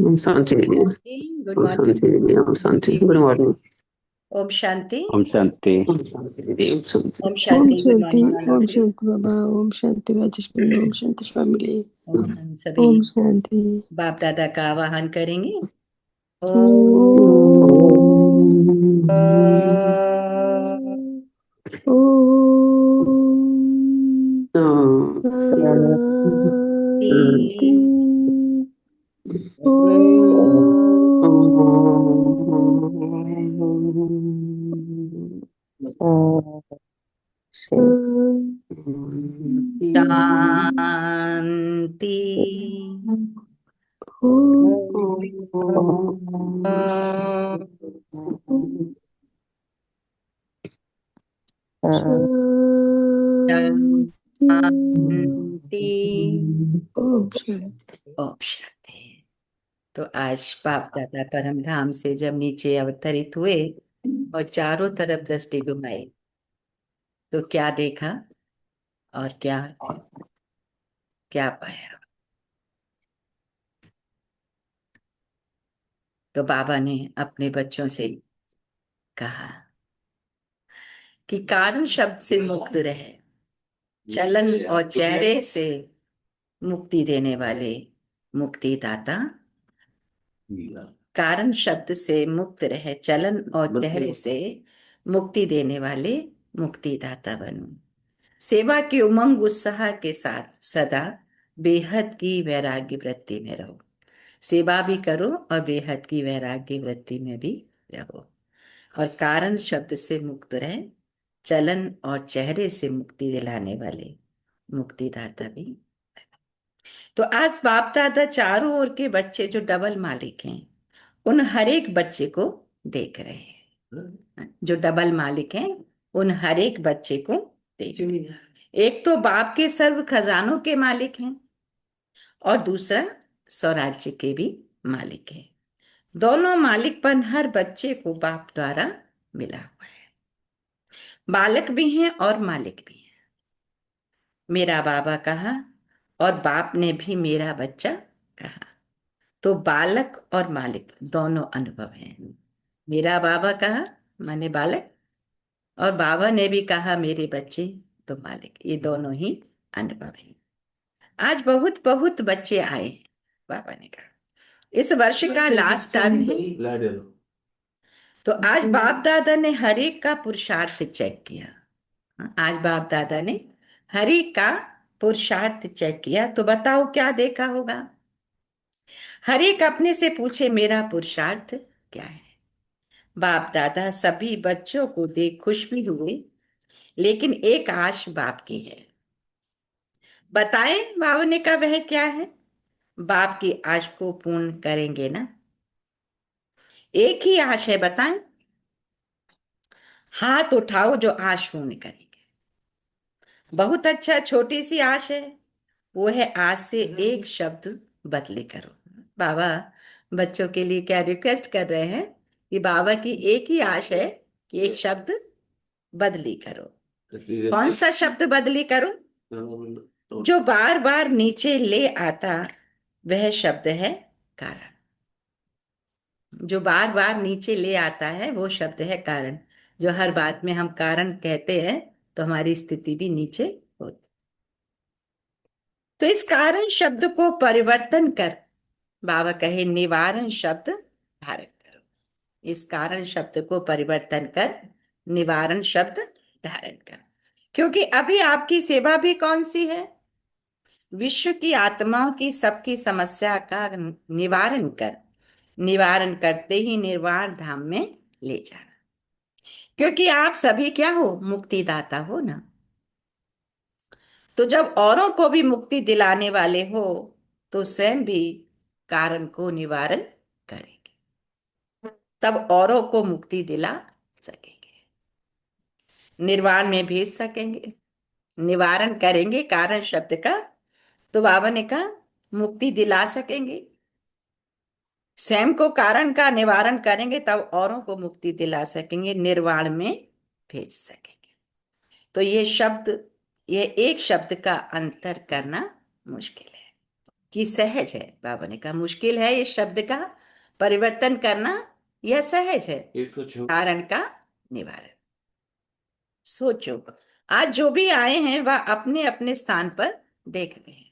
ओम शांति दीदी। गुड ओम मॉर्निंग। शांति दीदी। ओम शांति। Good evening. मॉर्निंग। ओम शांति। ओम शांति। ओम शांति दीदी। ओम शांति। ओम ओम शांति। गुड शांति। मॉर्निंग ऑल ओम ऑफ यू। शांति बाबा। ओम शांति राजेश बहन। ओम शांति फैमिली। हम सभी ओम शांति। बाप दादा का आवाहन करेंगे। ओम शांति। शांति। शांति। ओम शांति। ओम शांति। तो आज बाप दादा परम धाम से जब नीचे अवतरित हुए और चारों तरफ दृष्टि घुमाई तो क्या देखा और क्या क्या पाया। तो बाबा ने अपने बच्चों से कहा कि कारण शब्द से मुक्त रहे, चलन और चेहरे से मुक्ति देने वाले मुक्तिदाता। कारण शब्द से मुक्त रहे, चलन और चेहरे से मुक्ति देने वाले मुक्तिदाता बनो। सेवा के उमंग उत्साह के साथ सदा बेहद की वैराग्य वृत्ति में रहो। सेवा भी करो और बेहद की वैराग्य वृत्ति में भी रहो। और कारण शब्द से मुक्त रहे, चलन और चेहरे से मुक्ति दिलाने वाले मुक्तिदाता भी। तो आज बाप दादा चारों ओर के बच्चे जो डबल मालिक हैं उन हर एक बच्चे को देख रहे हैं। जो डबल मालिक हैं उन हर एक बच्चे को देख रहे हैं। एक तो बाप के सर्व खजानों के मालिक हैं और दूसरा स्वराज्य के भी मालिक है। दोनों मालिकपन हर बच्चे को बाप द्वारा मिला हुआ है। बालक भी हैं और मालिक भी हैं। मेरा बाबा कहा और बाप ने भी मेरा बच्चा कहा। तो बालक और मालिक दोनों अनुभव हैं। मेरा बाबा कहा माने बालक, और बाबा ने भी कहा मेरे बच्चे तो मालिक। ये दोनों ही अनुभव हैं। आज बहुत बहुत बच्चे आए हैं। बाबा ने कहा इस वर्ष का लास्ट टर्म है। तो आज बाप दादा ने हर एक का पुरुषार्थ चेक किया। आज बाप दादा ने हर एक का पुरुषार्थ चेक किया। तो बताओ क्या देखा होगा। हर एक अपने से पूछे मेरा पुरुषार्थ क्या है। बाप दादा सभी बच्चों को देख खुश भी हुए, लेकिन एक आश बाप की है। बताएं बाबा ने कहा वह क्या है। बाप की आश को पूर्ण करेंगे ना। एक ही आश है, बताएं। हाथ उठाओ जो आश पूर्ण करेंगे। बहुत अच्छा, छोटी सी आश है। वो है आज से एक शब्द बदली करो। बाबा बच्चों के लिए क्या रिक्वेस्ट कर रहे हैं कि बाबा की एक ही आश है कि एक शब्द बदली करो। कौन सा शब्द बदली करो? जो बार बार नीचे ले आता वह शब्द है कारण। जो बार बार नीचे ले आता है वो शब्द है कारण। जो हर बात में हम कारण कहते हैं तो हमारी स्थिति भी नीचे होती। तो इस कारण शब्द को परिवर्तन कर बाबा कहे निवारण शब्द धारण करो। इस कारण शब्द को परिवर्तन कर निवारण शब्द धारण कर। क्योंकि अभी आपकी सेवा भी कौन सी है? विश्व की आत्माओं की सबकी समस्या का निवारण कर। निवारण करते ही निर्वाण धाम में ले जाना। क्योंकि आप सभी क्या हो? मुक्तिदाता हो ना। तो जब औरों को भी मुक्ति दिलाने वाले हो तो स्वयं भी कारण को निवारण करेंगे, तब औरों को मुक्ति दिला सकेंगे, निर्वाण में भेज सकेंगे। निवारण करेंगे कारण शब्द का तो बाबा ने कहा मुक्ति दिला सकेंगे। स्वयं को कारण का निवारण करेंगे तब औरों को मुक्ति दिला सकेंगे, निर्वाण में भेज सकेंगे। तो ये शब्द, ये एक शब्द का अंतर करना मुश्किल है। कि सहज है। बाबा ने कहा मुश्किल है इस शब्द का परिवर्तन करना, यह सहज है। कारण का निवारण। सोचो, आज जो भी आए हैं वह अपने अपने स्थान पर देख रहे हैं,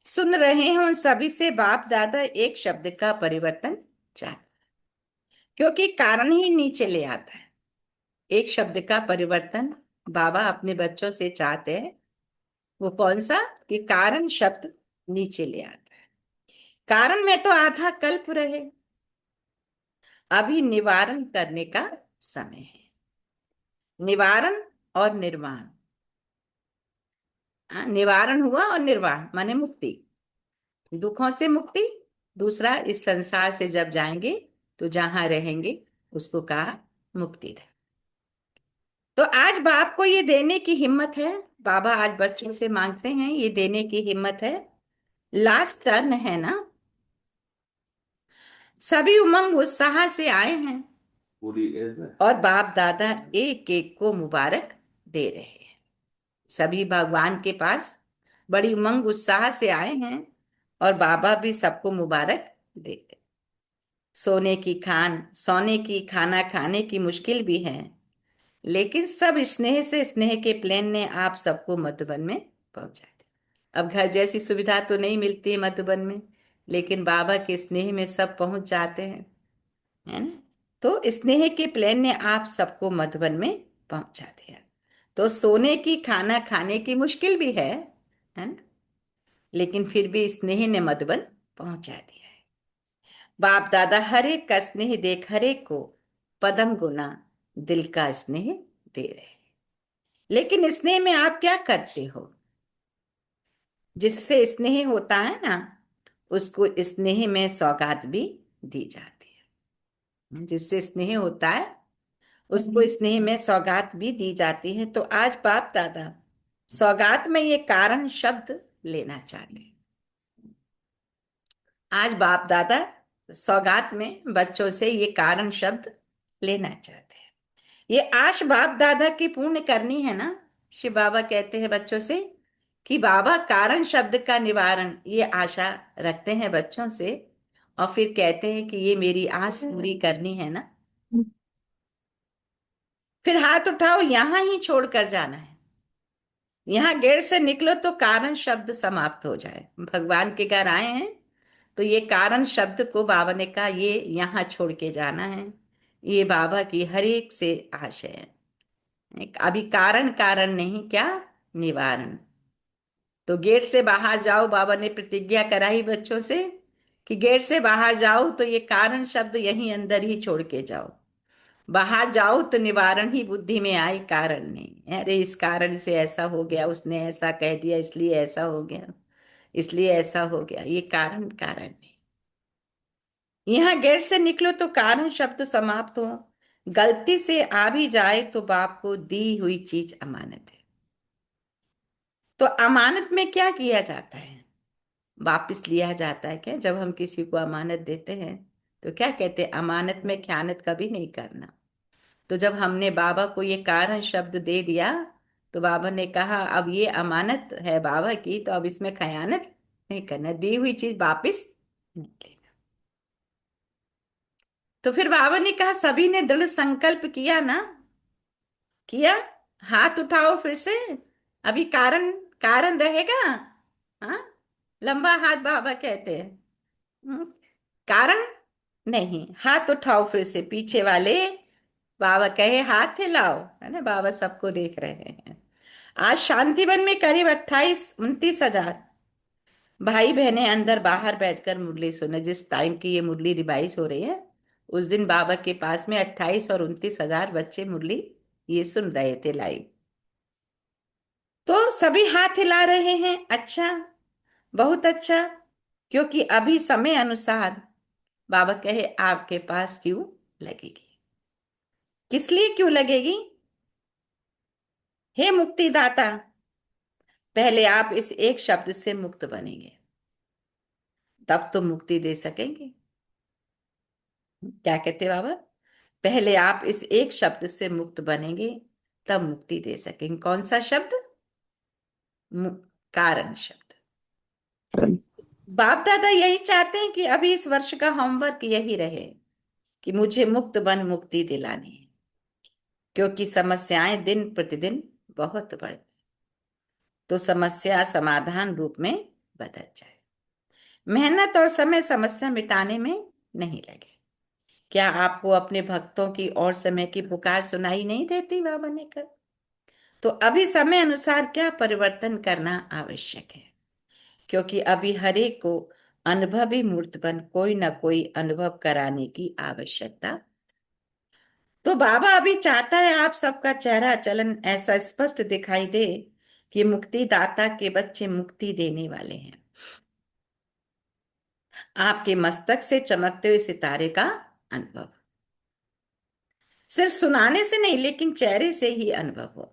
सुन रहे हैं। उन सभी से बाप दादा एक शब्द का परिवर्तन चाहते, क्योंकि कारण ही नीचे ले आता है। एक शब्द का परिवर्तन बाबा अपने बच्चों से चाहते हैं। वो कौन सा? कि कारण शब्द नीचे ले आता है। कारण में तो आधा कल्प रहे, अभी निवारण करने का समय है। निवारण और निर्वाण। निवारण हुआ और निर्वाण माने मुक्ति, दुखों से मुक्ति। दूसरा, इस संसार से जब जाएंगे तो जहां रहेंगे उसको कहा मुक्ति है। तो आज बाप को ये देने की हिम्मत है। बाबा आज बच्चों से मांगते हैं, ये देने की हिम्मत है। लास्ट टर्न है ना, सभी उमंग उत्साह से आए हैं और बाप दादा एक एक को मुबारक दे रहे हैं। सभी भगवान के पास बड़ी उमंग उत्साह से आए हैं और बाबा भी सबको मुबारक दे रहे हैं। सोने की खाना खाने की मुश्किल भी है, लेकिन सब स्नेह से, स्नेह के प्लेन ने आप सबको मधुबन में पहुंचा दिया। अब घर जैसी सुविधा तो नहीं मिलती है मधुबन में, लेकिन बाबा के स्नेह में सब पहुंच जाते हैं, है ना। तो स्नेह के प्लेन ने आप सबको मधुबन में पहुंचा दिया। तो सोने की खाना खाने की मुश्किल भी है ना, लेकिन फिर भी स्नेह ने मधुबन पहुंचा दिया है। बाप दादा हर एक का स्नेह देख हर एक को पदम गुना दिल का स्नेह दे रहे हैं। लेकिन स्नेह में आप क्या करते हो? जिससे स्नेह होता है ना, उसको स्नेह में सौगात भी दी जाती है। जिससे स्नेह होता है उसको स्नेह में सौगात भी दी जाती है। तो आज बाप दादा सौगात में ये कारण शब्द लेना चाहते हैं। आज बाप दादा सौगात में बच्चों से ये कारण शब्द लेना चाहते हैं। ये आश बाप दादा की पूर्ण करनी है ना। शिव बाबा कहते हैं बच्चों से कि बाबा कारण शब्द का निवारण, ये आशा रखते हैं बच्चों से, और फिर कहते हैं कि ये मेरी आस पूरी करनी है ना। फिर हाथ उठाओ, यहां ही छोड़कर जाना है। यहां गेट से निकलो तो कारण शब्द समाप्त हो जाए। भगवान के घर आए हैं तो ये कारण शब्द को बाबा ने कहा ये यहां छोड़ के जाना है। ये बाबा की हर एक से आशय है। अभी कारण कारण नहीं, क्या निवारण। तो गेट से बाहर जाओ, बाबा ने प्रतिज्ञा कराई बच्चों से कि गेट से बाहर जाओ तो ये कारण शब्द यहीं अंदर ही छोड़ के जाओ। बाहर जाओ तो निवारण ही बुद्धि में आए, कारण नहीं। अरे इस कारण से ऐसा हो गया, उसने ऐसा कह दिया इसलिए ऐसा हो गया, इसलिए ऐसा हो गया, ये कारण कारण नहीं। यहां गेट से निकलो तो कारण शब्द समाप्त हो। गलती से आ भी जाए तो बाप को दी हुई चीज अमानत है। तो अमानत में क्या किया जाता है? वापिस लिया जाता है क्या? जब हम किसी को अमानत देते हैं तो क्या कहते हैं? अमानत में खयानत कभी नहीं करना। तो जब हमने बाबा को ये कारण शब्द दे दिया तो बाबा ने कहा अब ये अमानत है बाबा की, तो अब इसमें खयानत नहीं करना, दी हुई चीज वापिस नहीं लेना। तो फिर बाबा ने कहा सभी ने दृढ़ संकल्प किया ना, किया? हाथ उठाओ फिर से। अभी कारण कारण रहेगा। हाँ, लंबा हाथ बाबा कहते हैं। कारण नहीं। हाथ उठाओ फिर से पीछे वाले। बाबा कहे हाथ हिलाओ, है ना। बाबा सबको देख रहे हैं। आज शांतिवन में करीब 28-29 हजार भाई बहनें अंदर बाहर बैठकर मुरली सुने। जिस टाइम की ये मुरली रिवाइज हो रही है उस दिन बाबा के पास में 28 और 29 हजार बच्चे मुरली ये सुन रहे थे लाइव। तो सभी हाथ हिला रहे हैं। अच्छा, बहुत अच्छा। क्योंकि अभी समय अनुसार बाबा कहे आपके पास क्यों लगेगी? किस लिए क्यों लगेगी? हे मुक्तिदाता, पहले आप इस एक शब्द से मुक्त बनेंगे, तब तो मुक्ति दे सकेंगे। क्या कहते बाबा? पहले आप इस एक शब्द से मुक्त बनेंगे तब मुक्ति दे सकेंगे। कौन सा शब्द? कारण शब्द। बाप दादा यही चाहते हैं कि अभी इस वर्ष का होमवर्क यही रहे कि मुझे मुक्त बन मुक्ति दिलानी है, क्योंकि समस्याएं दिन प्रतिदिन बहुत बढ़, तो समस्या समाधान रूप में बदल जाए। मेहनत और समय समस्या मिटाने में नहीं लगे। क्या आपको अपने भक्तों की और समय की पुकार सुनाई नहीं देती बाबा ने कहा? तो अभी समय अनुसार क्या परिवर्तन करना आवश्यक है, क्योंकि अभी हर एक को अनुभवी मूर्तपन कोई ना कोई अनुभव कराने की आवश्यकता। तो बाबा अभी चाहता है आप सबका चेहरा चलन ऐसा स्पष्ट दिखाई दे कि मुक्ति दाता के बच्चे मुक्ति देने वाले हैं। आपके मस्तक से चमकते हुए सितारे का अनुभव सिर्फ सुनाने से नहीं, लेकिन चेहरे से ही अनुभव हो,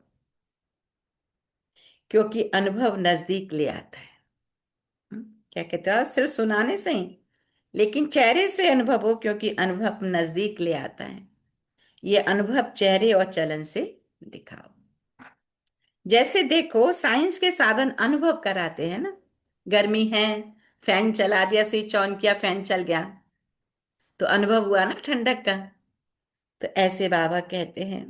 क्योंकि अनुभव नजदीक ले आता है। क्या कहते हो? सिर्फ सुनाने से ही, लेकिन चेहरे से अनुभव हो, क्योंकि अनुभव नजदीक ले आता है। ये अनुभव चेहरे और चलन से दिखाओ। जैसे देखो, साइंस के साधन अनुभव कराते हैं ना। गर्मी है, फैन चला दिया, स्विच ऑन किया, फैन चल गया, तो अनुभव हुआ ना ठंडक का। तो ऐसे बाबा कहते हैं,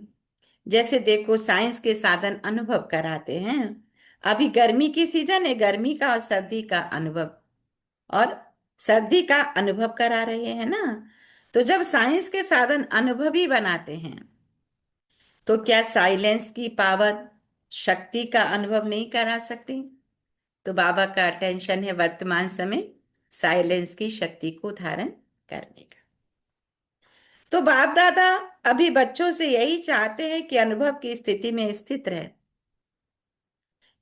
जैसे देखो साइंस के साधन अनुभव कराते हैं। अभी गर्मी की सीजन है, गर्मी का और सर्दी का अनुभव, और सर्दी का अनुभव करा रहे हैं ना। तो जब साइंस के साधन अनुभवी बनाते हैं, तो क्या साइलेंस की पावर, शक्ति का अनुभव नहीं करा सकती? तो बाबा का अटेंशन है वर्तमान समय साइलेंस की शक्ति को धारण करने का। तो बाप दादा अभी बच्चों से यही चाहते हैं कि अनुभव की स्थिति में स्थित रहे,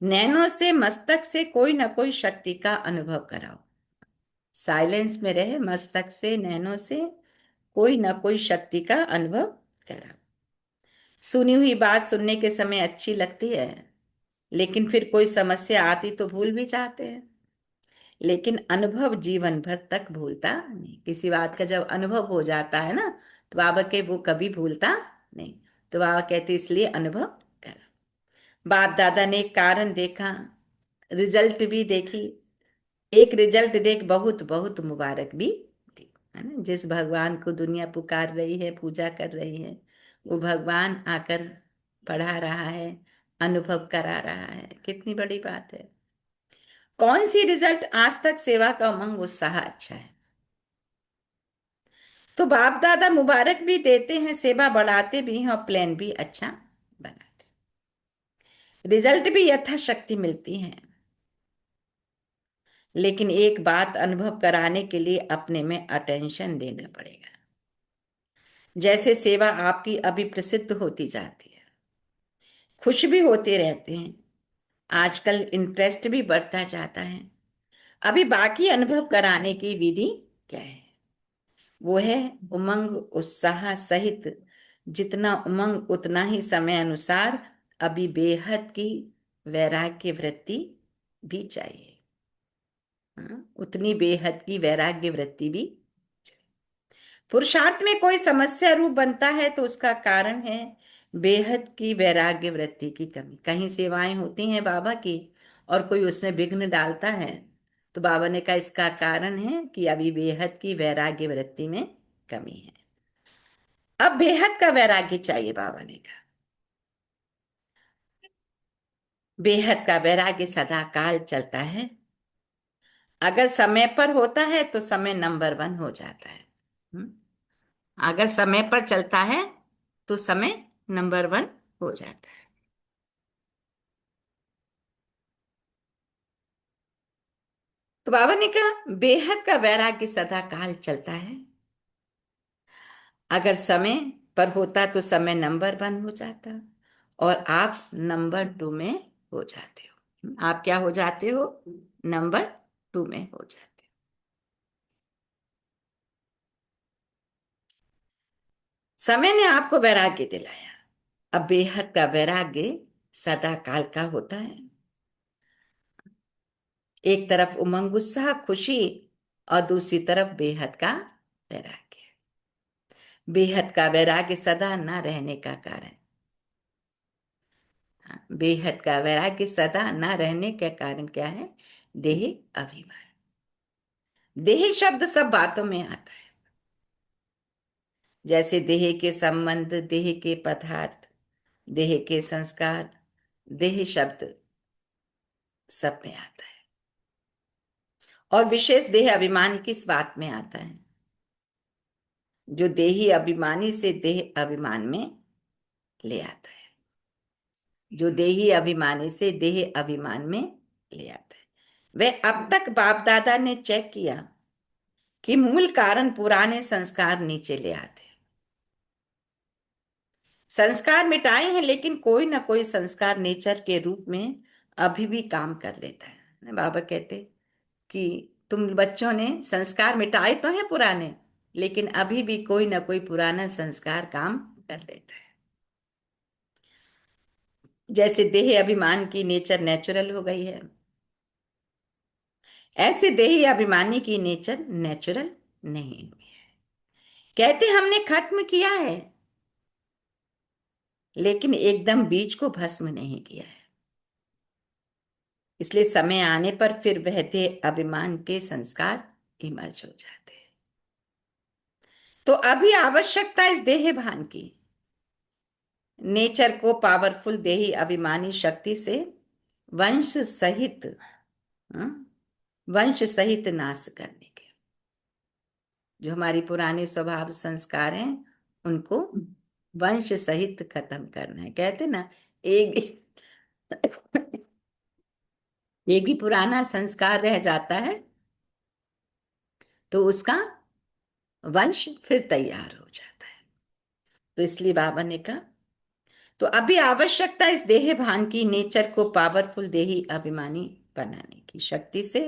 नैनो से मस्तक से कोई ना कोई शक्ति का अनुभव कराओ। साइलेंस में रहे, मस्तक से नैनो से कोई ना कोई शक्ति का अनुभव कराओ। सुनी हुई बात सुनने के समय अच्छी लगती है, लेकिन फिर कोई समस्या आती तो भूल भी जाते हैं। लेकिन अनुभव जीवन भर तक भूलता नहीं। किसी बात का जब अनुभव हो जाता है ना, तो बाबा के वो कभी भूलता नहीं। तो बाबा कहते इसलिए अनुभव करा। बाप दादा ने एक कारण देखा, रिजल्ट भी देखी। एक रिजल्ट देख बहुत बहुत मुबारक भी दी, है ना। जिस भगवान को दुनिया पुकार रही है, पूजा कर रही है, वो भगवान आकर पढ़ा रहा है, अनुभव करा रहा है। कितनी बड़ी बात है। कौन सी रिजल्ट? आज तक सेवा का उमंग उत्साह अच्छा है। तो बाप दादा मुबारक भी देते हैं, सेवा बढ़ाते भी हैं, और प्लान भी अच्छा बनाते हैं। रिजल्ट भी यथाशक्ति मिलती है, लेकिन एक बात अनुभव कराने के लिए अपने में अटेंशन देना पड़ेगा। जैसे सेवा आपकी अभी प्रसिद्ध होती जाती है, खुश भी होते रहते हैं, आजकल इंटरेस्ट भी बढ़ता जाता है। अभी बाकी अनुभव कराने की विधि क्या है? वो है उमंग उत्साह सहित। जितना उमंग उतना ही समय अनुसार अभी बेहद की वैराग्य वृत्ति भी चाहिए। उतनी बेहद की वैराग्य वृत्ति भी चाहिए। पुरुषार्थ में कोई समस्या रूप बनता है तो उसका कारण है बेहद की वैराग्य वृत्ति की कमी। कहीं सेवाएं होती हैं बाबा की और कोई उसमें विघ्न डालता है, तो बाबा ने कहा इसका कारण है कि अभी बेहद की वैराग्य वृत्ति में कमी है। अब बेहद का वैराग्य चाहिए, बाबा ने कहा। बेहद का वैराग्य सदा काल चलता है। अगर समय पर होता है तो समय नंबर 1 हो जाता है। अगर समय पर चलता है तो समय नंबर 1 हो जाता है। तो बाबा ने कहा बेहद का वैराग्य सदा काल चलता है। अगर समय पर होता तो समय नंबर 1 हो जाता, और आप नंबर 2 में हो जाते हो। आप क्या हो जाते हो? नंबर 2 में हो जाते हो। समय ने आपको वैराग्य दिलाया। अब बेहद का वैराग्य सदा काल का होता है। एक तरफ उमंग उत्साह खुशी, और दूसरी तरफ बेहद का वैराग्य। बेहद का वैराग्य सदा न रहने का कारण। बेहद का वैराग्य सदा न रहने का कारण क्या है? देह अभिमान। देह शब्द सब बातों में आता है, जैसे देह के संबंध, देह के पदार्थ, देह के संस्कार, देह शब्द सब में आता है। और विशेष देह अभिमान किस बात में आता है? जो देही अभिमानी से देह अभिमान में ले आता है, जो देही अभिमानी से देह अभिमान में ले आता है। वह अब तक बाप दादा ने चेक किया कि मूल कारण पुराने संस्कार नीचे ले आते हैं। संस्कार मिटाए हैं, लेकिन कोई ना कोई संस्कार नेचर के रूप में अभी भी काम कर लेता है। बाबा कहते कि तुम बच्चों ने संस्कार मिटाए तो हैं पुराने, लेकिन अभी भी कोई ना कोई पुराना संस्कार काम कर लेता है। जैसे देह अभिमान की नेचर नेचुरल हो गई है, ऐसे देही अभिमानी की नेचर नेचुरल नहीं हुई है। कहते हमने खत्म किया है, लेकिन एकदम बीज को भस्म नहीं किया है। इसलिए समय आने पर फिर वह देह अभिमान के संस्कार इमर्ज हो जाते हैं। तो अभी आवश्यकता इस देह भान की, नेचर को पावरफुल देही अभिमानी शक्ति से वंश सहित वंश सहित नाश करने के। जो हमारी पुराने स्वभाव संस्कार हैं उनको वंश सहित खत्म करना है। कहते ना, एक एक भी पुराना संस्कार रह जाता है तो उसका वंश फिर तैयार हो जाता है। तो इसलिए बाबा ने कहा, तो अभी आवश्यकता इस देह भान की, नेचर को पावरफुल देही अभिमानी बनाने की शक्ति से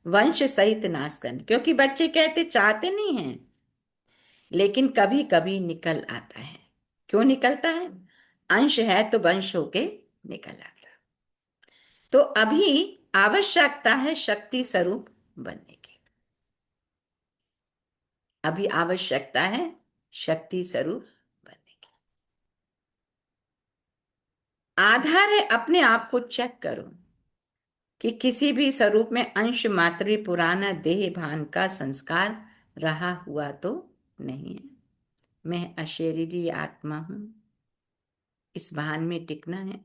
वंश सहित नाश करने। क्योंकि बच्चे कहते चाहते नहीं हैं, लेकिन कभी कभी निकल आता है। क्यों निकलता है? अंश है तो वंश होके निकल आता। तो अभी आवश्यकता है शक्ति स्वरूप बनने की। अभी आवश्यकता है शक्ति स्वरूप बनने की। आधार है अपने आप को चेक करो कि किसी भी स्वरूप में अंश मात्र भी पुराना देह भान का संस्कार रहा हुआ तो नहीं है। मैं अशरीरी आत्मा हूं, इस भान में टिकना है,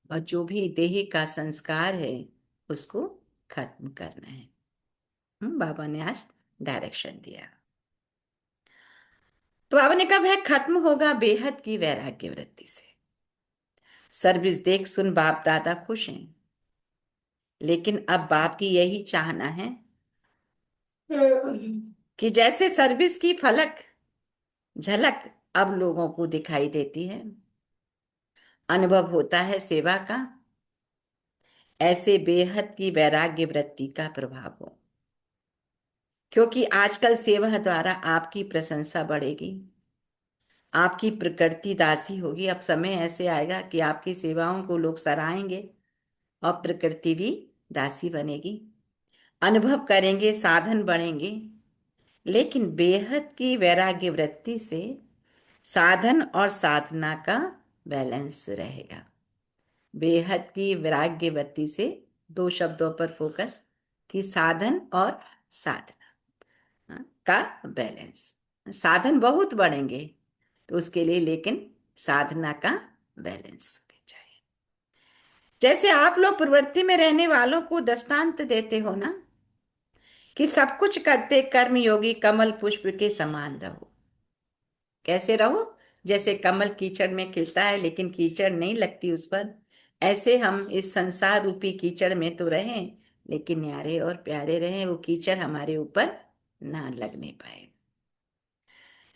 और जो भी देह का संस्कार है उसको खत्म करना है। बाबा ने आज डायरेक्शन दिया। तो बाबा ने कहा वह खत्म होगा बेहद की वैराग्य वृत्ति से। सर्विस देख सुन बाप दादा खुश हैं, लेकिन अब बाप की यही चाहना है कि जैसे सर्विस की फलक झलक अब लोगों को दिखाई देती है, अनुभव होता है सेवा का, ऐसे बेहद की वैराग्य वृत्ति का प्रभाव हो। क्योंकि आजकल सेवा द्वारा आपकी प्रशंसा बढ़ेगी, आपकी प्रकृति दासी होगी। अब समय ऐसे आएगा कि आपकी सेवाओं को लोग सराहेंगे और प्रकृति भी दासी बनेगी। अनुभव करेंगे, साधन बढ़ेंगे, लेकिन बेहद की वैराग्य वृत्ति से साधन और साधना का बैलेंस रहेगा। बेहद की वैराग्य वृत्ति से दो शब्दों पर फोकस, कि साधन और साधना का बैलेंस। साधन बहुत बढ़ेंगे तो उसके लिए, लेकिन साधना का बैलेंस चाहिए। जैसे आप लोग प्रवृत्ति में रहने वालों को दृष्टांत देते हो ना, कि सब कुछ करते कर्म योगी कमल पुष्प के समान रहो। कैसे रहो? जैसे कमल कीचड़ में खिलता है लेकिन कीचड़ नहीं लगती उस पर, ऐसे हम इस संसार रूपी कीचड़ में तो रहें, लेकिन न्यारे और प्यारे रहें, वो कीचड़ हमारे ऊपर ना लगने पाए।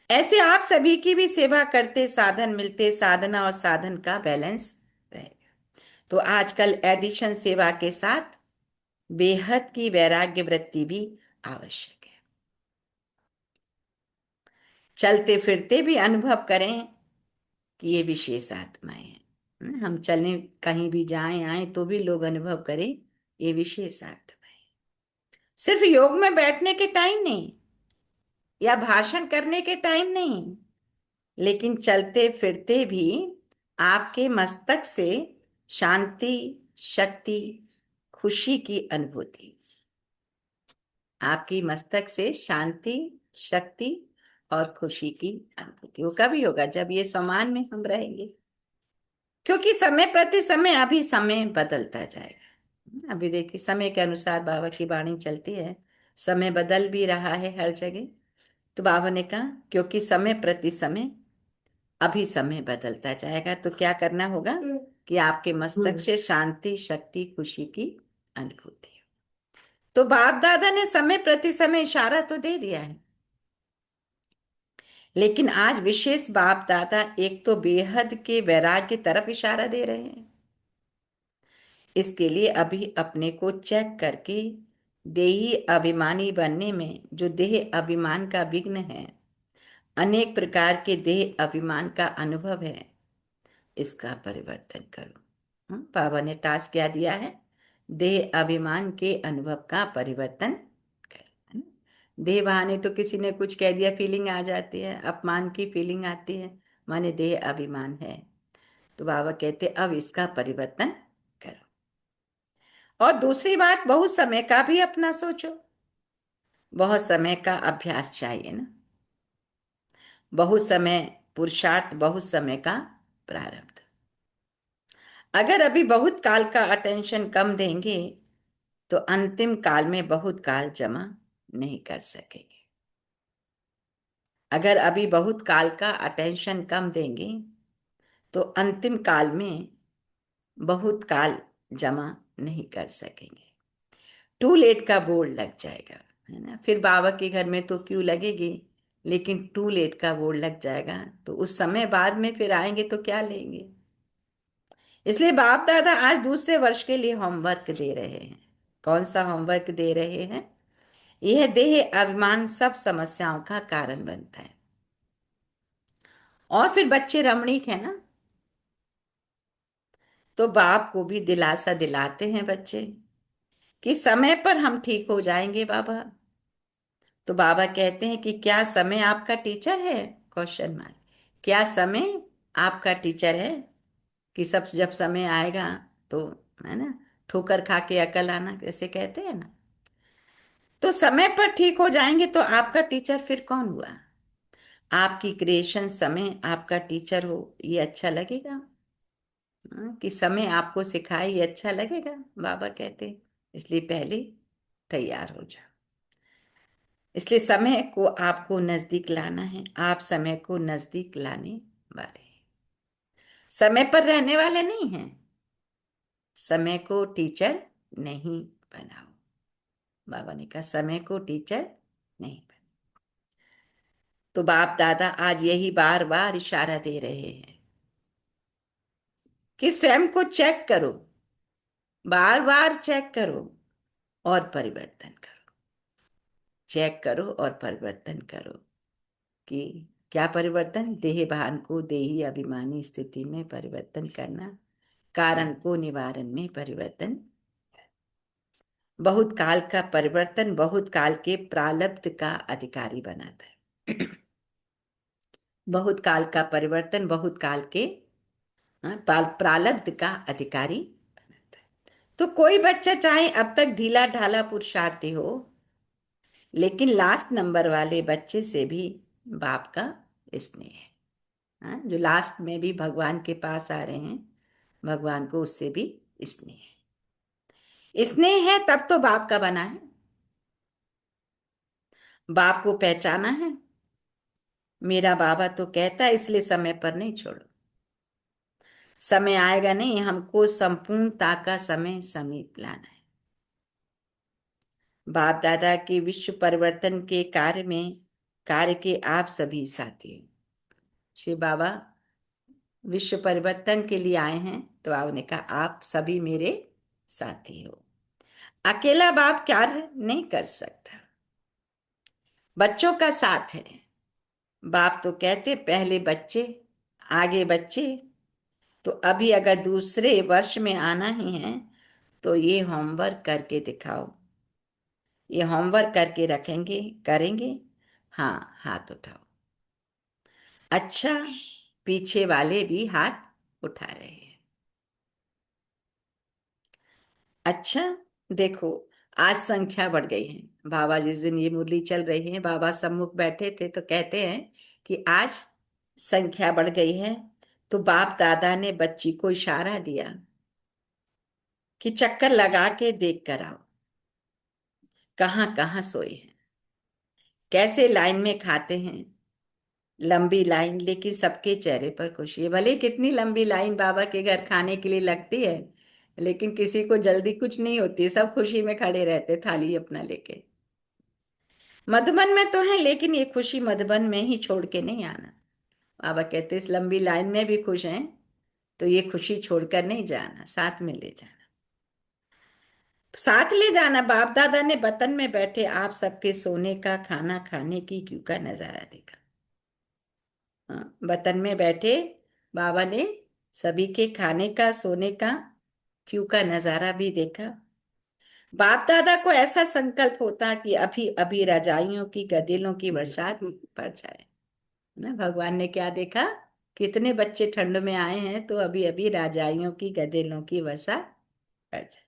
ऐसे आप सभी की भी सेवा करते साधन मिलते, साधना और साधन का बैलेंस रहेगा। तो आजकल एडिशन सेवा के साथ बेहद की वैराग्य वृत्ति भी आवश्यक है। चलते फिरते भी अनुभव करें कि ये विशेष आत्माएं हैं। हम चलें, कहीं भी जाएं आए तो भी लोग अनुभव करें ये विशेष आत्माएं। सिर्फ योग में बैठने के टाइम नहीं या भाषण करने के टाइम नहीं, लेकिन चलते फिरते भी आपके मस्तक से शांति, शक्ति, खुशी की अनुभूति आपकी मस्तक से शांति, शक्ति और खुशी की अनुभूति। वो कभी होगा जब ये सम्मान में हम रहेंगे, क्योंकि समय प्रति समय अभी समय बदलता जाएगा। अभी देखिए समय के अनुसार बाबा की वाणी चलती है, समय बदल भी रहा है हर जगह। तो बाबा ने कहा क्योंकि समय प्रति समय अभी समय बदलता जाएगा, तो क्या करना होगा कि आपके मस्तक से शांति, शक्ति, खुशी की अनुभूति हो। तो बाप दादा ने समय प्रति समय इशारा तो दे दिया है, लेकिन आज विशेष बाप दादा एक तो बेहद के वैराग्य की तरफ इशारा दे रहे हैं। इसके लिए अभी अपने को चेक करके देही अभिमानी बनने में जो देह अभिमान का विघ्न है, अनेक प्रकार के देह अभिमान का अनुभव है, इसका परिवर्तन करो। बाबा ने टास्क क्या दिया है? देह अभिमान के अनुभव का परिवर्तन करो। देह बहाने तो किसी ने कुछ कह दिया, फीलिंग आ जाती है, अपमान की फीलिंग आती है, माने देह अभिमान है। तो बाबा कहते अब इसका परिवर्तन करो। और दूसरी बात, बहुत समय का भी अपना सोचो। बहुत समय का अभ्यास चाहिए ना, बहुत समय पुरुषार्थ, बहुत समय का प्रारब्ध। अगर अभी बहुत काल का अटेंशन कम देंगे तो अंतिम काल में बहुत काल जमा नहीं कर सकेंगे। अगर अभी बहुत काल का अटेंशन कम देंगे तो अंतिम काल में बहुत काल जमा नहीं कर सकेंगे। टू लेट का बोर्ड लग जाएगा, है ना। फिर बाबा के घर में तो क्यों लगेगी, लेकिन टू लेट का बोर्ड लग जाएगा तो उस समय बाद में फिर आएंगे तो क्या लेंगे। इसलिए बाप दादा आज दूसरे वर्ष के लिए होमवर्क दे रहे हैं। कौन सा होमवर्क दे रहे हैं? यह देह अभिमान सब समस्याओं का कारण बनता है। और फिर बच्चे रमणीक है ना, तो बाप को भी दिलासा दिलाते हैं बच्चे कि समय पर हम ठीक हो जाएंगे बाबा। तो बाबा कहते हैं कि क्या समय आपका टीचर है? Question mark. क्या समय आपका टीचर है कि सब जब समय आएगा तो, है ना, ठोकर खा के अकल आना, कैसे कहते हैं ना। तो समय पर ठीक हो जाएंगे तो आपका टीचर फिर कौन हुआ? आपकी क्रिएशन समय आपका टीचर हो, ये अच्छा लगेगा? कि समय आपको सिखाए, ये अच्छा लगेगा? बाबा कहते इसलिए पहले तैयार हो जाओ। इसलिए समय को आपको नजदीक लाना है। आप समय को नजदीक लाने वाले हैं, समय पर रहने वाले नहीं हैं। समय को टीचर नहीं बनाओ। बाबा ने कहा समय को टीचर नहीं बनाओ। तो बाप दादा आज यही बार बार इशारा दे रहे हैं कि स्वयं को चेक करो, बार बार चेक करो और परिवर्तन करो। चेक करो और परिवर्तन करो। कि क्या परिवर्तन? देह भान को देही अभिमानी स्थिति में परिवर्तन करना, कारण को निवारण में परिवर्तन। बहुत काल का परिवर्तन बहुत काल के प्रारब्ध का अधिकारी बनाता है। बहुत काल का परिवर्तन बहुत काल के प्रारब्ध का अधिकारी बनाता है। तो कोई बच्चा चाहे अब तक ढीला ढाला पुरुषार्थी हो, लेकिन लास्ट नंबर वाले बच्चे से भी बाप का स्नेह है। जो लास्ट में भी भगवान के पास आ रहे हैं, भगवान को उससे भी स्नेह है। स्नेह है तब तो बाप का बना है। बाप को पहचाना है। मेरा बाबा तो कहता है इसलिए समय पर नहीं छोड़ो। समय आएगा नहीं, हमको संपूर्णता का समय समीप लाना है। बाप दादा के विश्व परिवर्तन के कार्य के आप सभी साथी हैं। श्री बाबा विश्व परिवर्तन के लिए आए हैं, तो आपने कहा आप सभी मेरे साथी हो। अकेला बाप कार्य नहीं कर सकता, बच्चों का साथ है। बाप तो कहते पहले बच्चे आगे बच्चे। तो अभी अगर दूसरे वर्ष में आना ही है तो ये होमवर्क करके दिखाओ। ये होमवर्क करके रखेंगे, करेंगे। हाँ, हाथ उठाओ। अच्छा, पीछे वाले भी हाथ उठा रहे हैं। अच्छा, देखो आज संख्या बढ़ गई है। बाबा जिस दिन ये मुरली चल रही है, बाबा सम्मुख बैठे थे तो कहते हैं कि आज संख्या बढ़ गई है। तो बाप दादा ने बच्ची को इशारा दिया कि चक्कर लगा के देख कर आओ कहाँ कहाँ सोए हैं, कैसे लाइन में खाते हैं। लंबी लाइन, लेकिन सबके चेहरे पर खुशी है। भले कितनी लंबी लाइन बाबा के घर खाने के लिए लगती है, लेकिन किसी को जल्दी कुछ नहीं होती, सब खुशी में खड़े रहते थाली अपना लेके। मधुबन में तो है, लेकिन ये खुशी मधुबन में ही छोड़ के नहीं आना। बाबा कहते इस लंबी लाइन में भी खुश हैं, तो ये खुशी छोड़कर नहीं जाना, साथ में ले जाना। साथ ले जाना। बाप दादा ने वतन में बैठे आप सबके सोने का, खाना खाने की क्यों का नजारा देखा। हाँ, वतन में बैठे बाबा ने सभी के खाने का, सोने का, क्यों का नजारा भी देखा। बाप दादा को ऐसा संकल्प होता कि अभी अभी रजाइयों की, गदेलों की बरसात पड़ जाए ना। भगवान ने क्या देखा, कितने बच्चे ठंड में आए हैं, तो अभी अभी रजाइयों की, गदेलों की वर्षा पड़ जाए।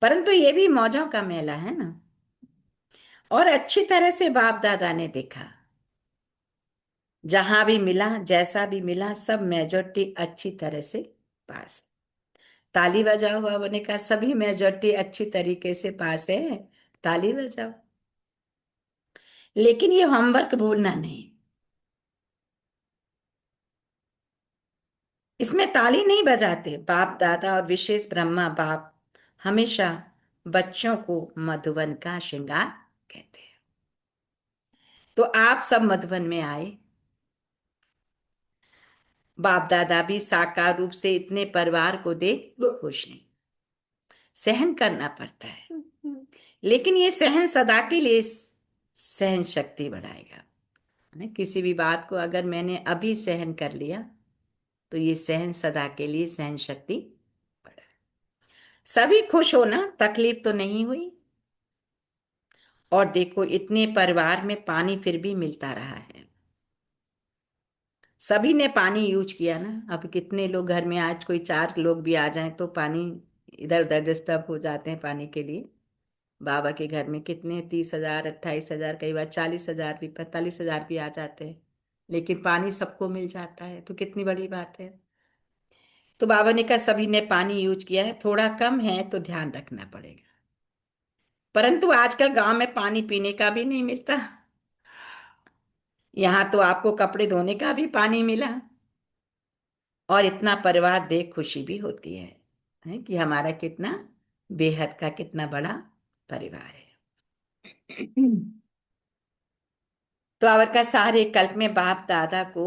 परंतु ये भी मौजों का मेला है ना। और अच्छी तरह से बाप दादा ने देखा, जहां भी मिला, जैसा भी मिला, सब मेजोरिटी अच्छी तरह से पास। ताली बजाओ। बाबा ने कहा सभी मेजोरिटी अच्छी तरीके से पास है, ताली बजाओ। लेकिन ये होमवर्क भूलना नहीं। इसमें ताली नहीं बजाते। बाप दादा और विशेष ब्रह्मा बाप हमेशा बच्चों को मधुबन का श्रृंगार कहते हैं। तो आप सब मधुबन में आए। बाप दादा भी साकार रूप से इतने परिवार को देख खुश हैं। सहन करना पड़ता है, लेकिन ये सहन सदा के लिए सहन शक्ति बढ़ाएगा। किसी भी बात को अगर मैंने अभी सहन कर लिया, तो ये सहन सदा के लिए सहन शक्ति बढ़ा। सभी खुश हो ना, तकलीफ तो नहीं हुई। और देखो इतने परिवार में पानी फिर भी मिलता रहा है। सभी ने पानी यूज किया ना। अब कितने लोग घर में, आज कोई 4 लोग भी आ जाएं तो पानी इधर उधर डिस्टर्ब हो जाते हैं पानी के लिए। बाबा के घर में कितने 30,000, 28,000, कई बार 40,000 भी, 45,000 भी आ जाते हैं, लेकिन पानी सबको मिल जाता है, तो कितनी बड़ी बात है। तो बाबा ने कहा सभी ने पानी यूज किया है, थोड़ा कम है तो ध्यान रखना पड़ेगा। परंतु आजकल गांव में पानी पीने का भी नहीं मिलता। यहाँ तो आपको कपड़े धोने का भी पानी मिला। और इतना परिवार देख खुशी भी होती है कि हमारा कितना बेहद का, कितना बड़ा परिवार है। तो अवर का सारे कल्प में बाप दादा को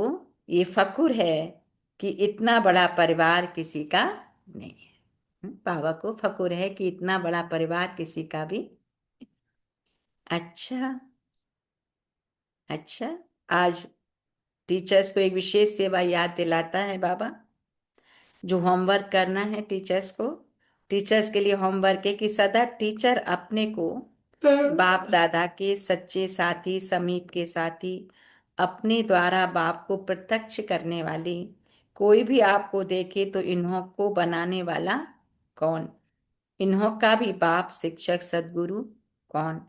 ये फक्र है कि इतना बड़ा परिवार किसी का नहीं है। बाबा को फक्र है कि इतना बड़ा परिवार किसी का भी। अच्छा अच्छा, आज टीचर्स को एक विशेष सेवा याद दिलाता है बाबा। जो होमवर्क करना है टीचर्स को, टीचर्स के लिए होमवर्क है कि सदा टीचर अपने को बाप दादा के सच्चे साथी, समीप के साथी, अपने द्वारा बाप को प्रत्यक्ष करने वाली, कोई भी आपको देखे तो इन्हों को बनाने वाला कौन, इन्हों का भी बाप, शिक्षक, सदगुरु कौन,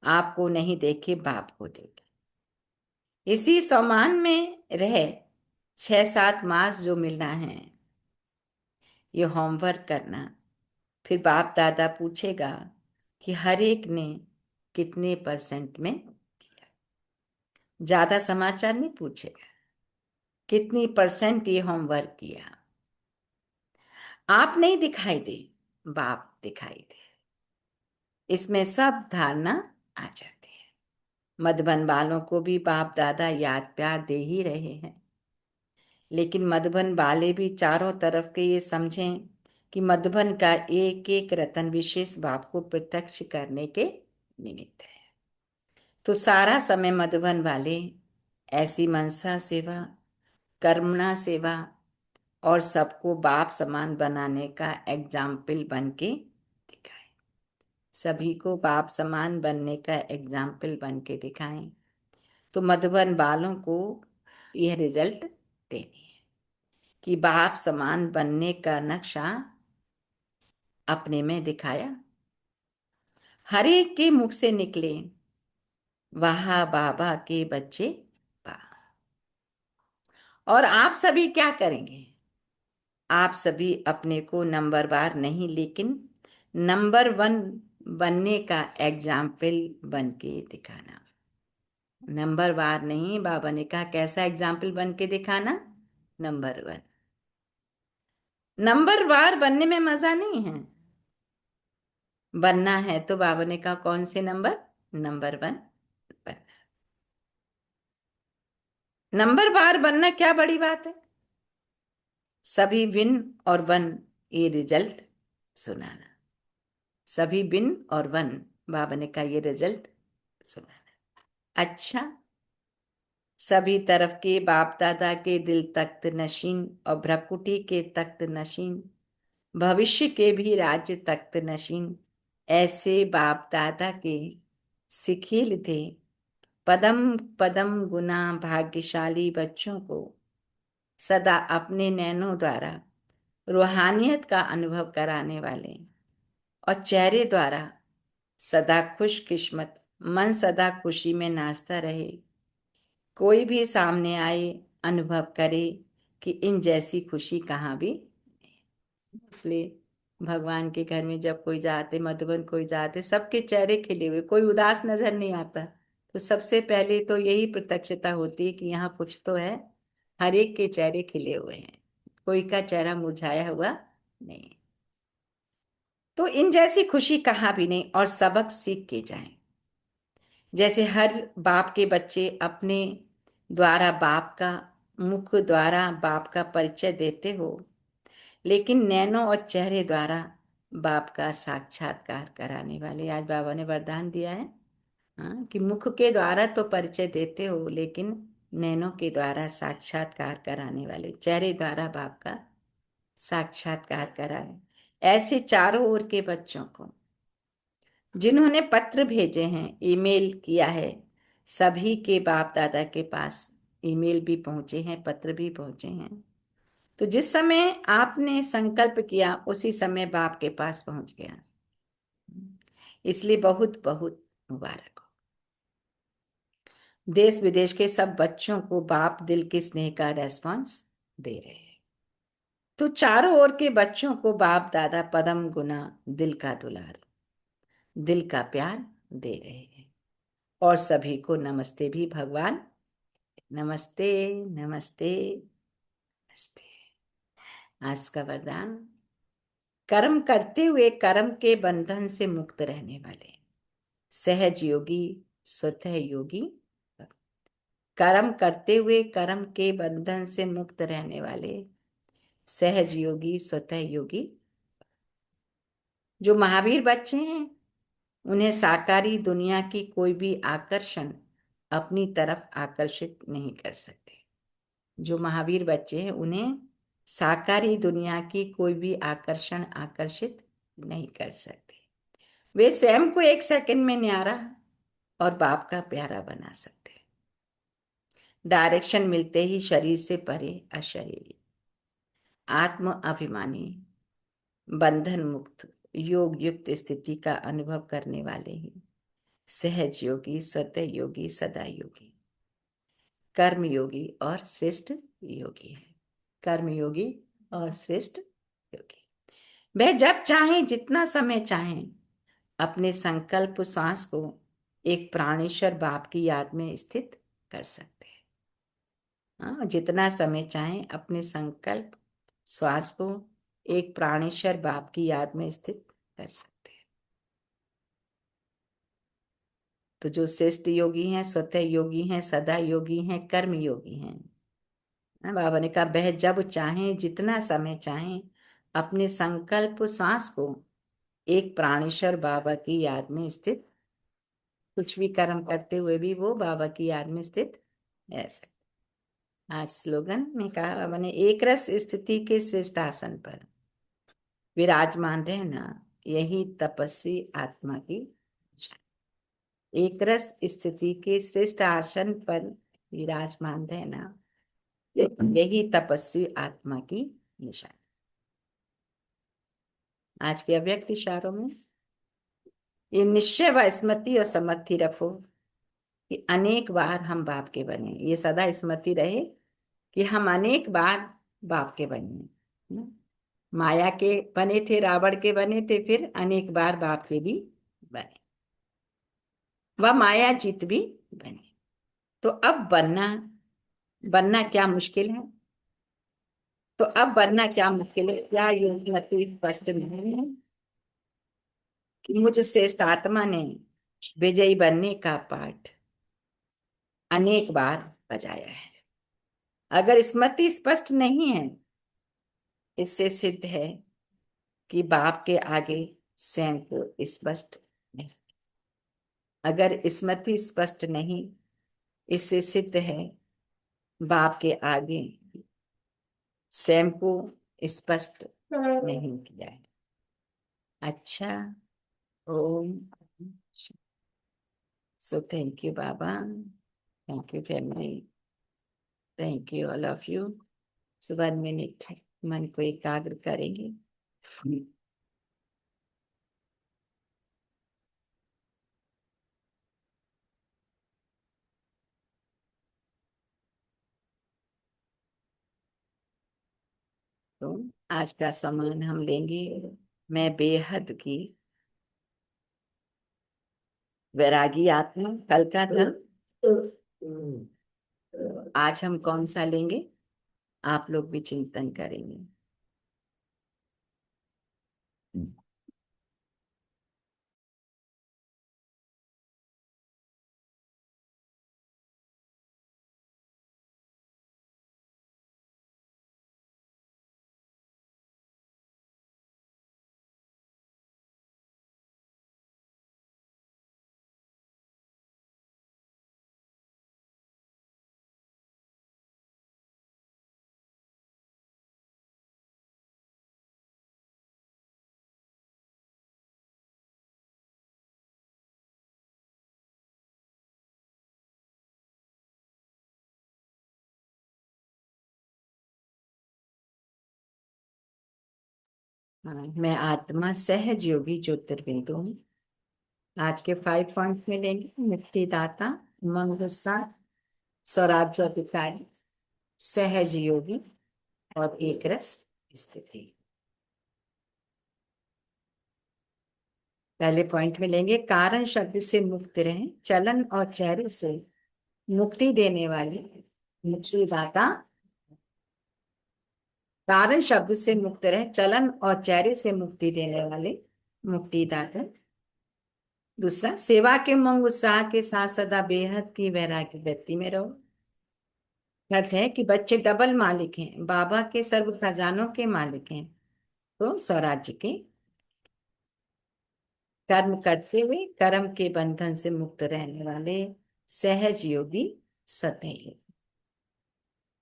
आपको नहीं देखे बाप को देखे। इसी सम्मान में रहे 6-7 मास जो मिलना है, ये होमवर्क करना। फिर बाप दादा पूछेगा कि हर एक ने कितने % में किया। ज्यादा समाचार नहीं पूछेगा, कितनी % ये होमवर्क किया। आप नहीं दिखाई दे, बाप दिखाई दे। इसमें सब धारणा आ जाती है। मधुबन वालों को भी बाप दादा याद प्यार दे ही रहे हैं, लेकिन मधुबन वाले भी चारों तरफ के ये समझें कि मधुबन का एक एक रतन विशेष बाप को प्रत्यक्ष करने के निमित्त है। तो सारा समय मधुबन वाले ऐसी मनसा सेवा, कर्मणा सेवा और सबको बाप समान बनाने का एग्जाम्पल बन के दिखाएं। सभी को बाप समान बनने का एग्जाम्पल बन के दिखाएं। तो मधुबन वालों को यह रिजल्ट देनी है कि बाप समान बनने का नक्शा अपने में दिखाया। हर एक के मुख से निकले वाह बाबा के बच्चे वाह। और आप सभी क्या करेंगे? आप सभी अपने को नंबरवार नहीं लेकिन नंबर 1 बनने का एग्जाम्पल बन के दिखाना। नंबरवार नहीं, बाबा ने कहा कैसा एग्जाम्पल बन के दिखाना? नंबर 1। नंबरवार बनने में मजा नहीं है। बनना है तो बाबा ने कहा कौन से नंबर? नंबर 1 बनना। नंबरवार बनना क्या बड़ी बात है? सभी विन और वन ये रिजल्ट सुनाना। सभी विन और वन, बाबा ने कहा ये रिजल्ट सुनाना। अच्छा, सभी तरफ के बाप दादा के दिल तख्त नशीन और भ्रकुटी के तख्त नशीन, भविष्य के भी राज्य तख्त नशीन, ऐसे बाप दादा के सिखिल थे पदम पदम गुना भाग्यशाली बच्चों को सदा अपने नैनों द्वारा रूहानियत का अनुभव कराने वाले और चेहरे द्वारा सदा खुशकिस्मत मन सदा खुशी में नाचता रहे। कोई भी सामने आए अनुभव करे कि इन जैसी खुशी कहाँ भी। इसलिए भगवान के घर में जब कोई जाते, मधुबन कोई जाते, सबके चेहरे खिले हुए, कोई उदास नजर नहीं आता। तो सबसे पहले तो यही प्रत्यक्षता होती है कि यहाँ कुछ तो है। हर एक के चेहरे खिले हुए हैं, कोई का चेहरा मुरझाया हुआ नहीं। तो इन जैसी खुशी कहाँ भी नहीं। और सबक सीख के जाएं। जैसे हर बाप के बच्चे अपने द्वारा बाप का मुख द्वारा बाप का परिचय देते हो, लेकिन नैनों और चेहरे द्वारा बाप का साक्षात्कार कराने वाले आज बाबा ने वरदान दिया है। हाँ, कि मुख के द्वारा तो परिचय देते हो, लेकिन नैनों के द्वारा साक्षात्कार कराने वाले, चेहरे द्वारा बाप का साक्षात्कार कराए। ऐसे चारों ओर के बच्चों को जिन्होंने पत्र भेजे हैं, ईमेल किया है, सभी के बाप दादा के पास ईमेल भी पहुंचे हैं, पत्र भी पहुंचे हैं। तो जिस समय आपने संकल्प किया उसी समय बाप के पास पहुंच गया। इसलिए बहुत बहुत मुबारक हो। देश विदेश के सब बच्चों को बाप दिल के स्नेह का रेस्पॉन्स दे रहे हैं। तो चारों ओर के बच्चों को बाप दादा पदम गुना दिल का दुलार, दिल का प्यार दे रहे हैं। और सभी को नमस्ते भी भगवान, नमस्ते नमस्ते नमस्ते। आज का वरदान, कर्म करते हुए कर्म के बंधन से मुक्त रहने वाले सहज योगी स्वतः योगी। कर्म करते हुए कर्म के बंधन से मुक्त रहने वाले सहज योगी स्वतः योगी। जो महावीर बच्चे हैं उन्हें साकारी दुनिया की कोई भी आकर्षण अपनी तरफ आकर्षित नहीं कर सकते। जो महावीर बच्चे हैं उन्हें साकारी दुनिया की कोई भी आकर्षण आकर्षित नहीं कर सकते। वे स्वयं को एक सेकंड में न्यारा और बाप का प्यारा बना सकते हैं। डायरेक्शन मिलते ही शरीर से परे अशरीरी, आत्म अभिमानी, बंधन मुक्त योग युक्त स्थिति का अनुभव करने वाले ही सहज योगी स्वतः योगी सदा योगी कर्म योगी और श्रेष्ठ योगी है। कर्म योगी और श्रेष्ठ योगी वह जब चाहे जितना समय चाहे अपने संकल्प श्वास को एक प्राणेश्वर बाप की याद में स्थित कर सकते हैं। हाँ, जितना समय चाहे अपने संकल्प श्वास को एक प्राणेश्वर बाप की याद में स्थित कर सकते हैं। तो जो श्रेष्ठ योगी हैं, स्वतः योगी हैं, सदा योगी हैं, कर्म योगी हैं, बाबा ने कहा वह जब चाहे जितना समय चाहे अपने संकल्प श्वास को एक प्राणेश्वर बाबा की याद में स्थित, कुछ भी कर्म करते हुए भी वो बाबा की याद में स्थित ऐसे। आज स्लोगन में कहा बाबा ने, एक रस स्थिति के श्रेष्ठ आसन पर विराजमान रहना यही तपस्वी आत्मा की निशानी। एक रस स्थिति के श्रेष्ठ आसन पर विराजमान रहना यही तपस्वी आत्मा की निशानी। आज के अव्यक्त इशारों में ये निश्चय व स्मृति और समर्थि रखो कि अनेक बार हम बाप के बने। ये सदा स्मृति रहे कि हम अनेक बार बाप के बने। माया के बने थे, रावण के बने थे, फिर अनेक बार बाप के भी बने, वह माया जीत भी बने। तो अब बनना बनना क्या मुश्किल है? तो अब बनना क्या मुश्किल है? क्या ये स्मृति स्पष्ट नहीं है कि मुझ श्रेष्ठ आत्मा ने विजयी बनने का पाठ अनेक बार बजाया है? अगर स्मृति स्पष्ट नहीं है, इससे सिद्ध है कि बाप के आगे स्वयं को स्पष्ट नहीं। अगर स्मृति स्पष्ट नहीं, इससे सिद्ध है बाप के आगे स्वयं को स्पष्ट नहीं किया है। अच्छा, ओम। सो थैंक यू बाबा, thank you family, thank you all of you. So 1 minute मन को एकाग्र करेंगे। तो आज का सम्मान हम लेंगे, मैं बेहद की वैरागी आत्मा। कल का था, आज हम कौन सा लेंगे? आप लोग भी चिंतन करेंगे। हाँ, मैं आत्मा सहज योगी ज्योतिर्बिंदु हूँ। आज के 5 पॉइंट्स में लेंगे। मुक्तिदाता, उमंग उत्साह, स्वराज्य अधिकारी, सहज योगी और एक रस स्थिति। पहले पॉइंट में लेंगे, कारण शब्द से मुक्त रहें, चलन और चेहरे से मुक्ति देने वाली मुक्तिदाता। कारण शब्द से मुक्त रहे, चलन और चेहरे से मुक्ति देने वाले मुक्तिदाता। दूसरा, सेवा के उमंग उत्साह के साथ सदा बेहद की वैराग्य वृत्ति में रहो। अर्थ है कि बच्चे डबल मालिक हैं, बाबा के सर्व खजानों के मालिक हैं, तो स्वराज्य के। कर्म करते हुए कर्म के बंधन से मुक्त रहने वाले सहज योगी सतैव।